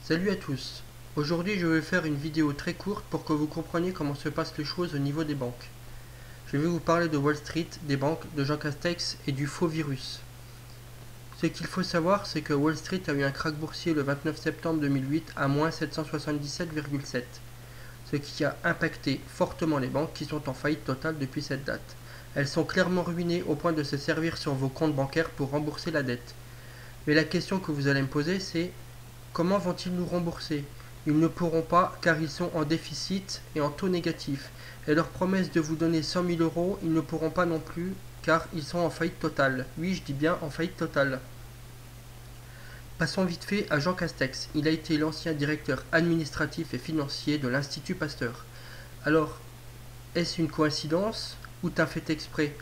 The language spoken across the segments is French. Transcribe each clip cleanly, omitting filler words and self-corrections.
Salut à tous. Aujourd'hui je vais faire une vidéo très courte pour que vous compreniez comment se passent les choses au niveau des banques. Je vais vous parler de Wall Street, des banques, de Jean Castex et du faux virus. Ce qu'il faut savoir, c'est que Wall Street a eu un krach boursier le 29 septembre 2008 à moins 777,7, ce qui a impacté fortement les banques qui sont en faillite totale depuis cette date. Elles sont clairement ruinées au point de se servir sur vos comptes bancaires pour rembourser la dette. Mais la question que vous allez me poser, c'est: comment vont-ils nous rembourser? Ils ne pourront pas car ils sont en déficit et en taux négatif. Et leur promesse de vous donner 100 000 euros, ils ne pourront pas non plus car ils sont en faillite totale. Oui, je dis bien en faillite totale. Passons vite fait à Jean Castex. Il a été l'ancien directeur administratif et financier de l'Institut Pasteur. Alors, est-ce une coïncidence ou un fait exprès?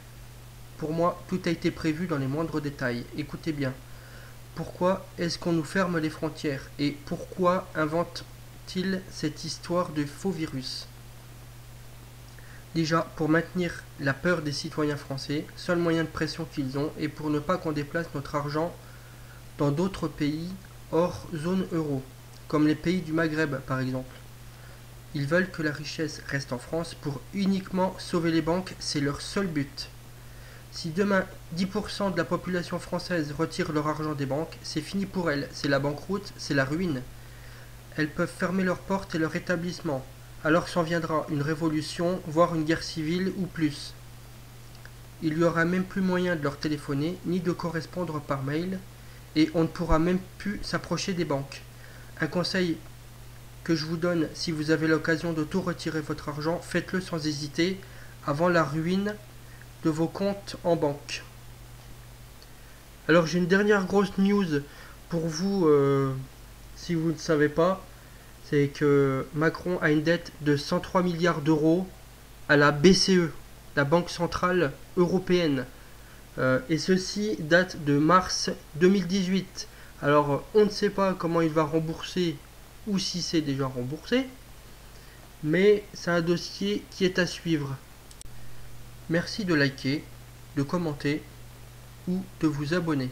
Pour moi, tout a été prévu dans les moindres détails. Écoutez bien. Pourquoi est-ce qu'on nous ferme les frontières? Et pourquoi invente-t-il cette histoire de faux virus? Déjà, pour maintenir la peur des citoyens français, seul moyen de pression qu'ils ont est pour ne pas qu'on déplace notre argent dans d'autres pays hors zone euro, comme les pays du Maghreb par exemple. Ils veulent que la richesse reste en France pour uniquement sauver les banques, c'est leur seul but. Si demain 10% de la population française retire leur argent des banques, c'est fini pour elles, c'est la banqueroute, c'est la ruine. Elles peuvent fermer leurs portes et leurs établissements. Alors s'en viendra une révolution, voire une guerre civile ou plus. Il n'y aura même plus moyen de leur téléphoner, ni de correspondre par mail, et on ne pourra même plus s'approcher des banques. Un conseil que je vous donne, si vous avez l'occasion de tout retirer votre argent, faites-le sans hésiter, avant la ruine de vos comptes en banque. Alors j'ai une dernière grosse news pour vous, si vous ne savez pas, c'est que Macron a une dette de 103 milliards d'euros à la BCE, la Banque Centrale Européenne. Et ceci date de mars 2018. Alors on ne sait pas comment il va rembourser ou si c'est déjà remboursé, mais c'est un dossier qui est à suivre. Merci de liker, de commenter ou de vous abonner.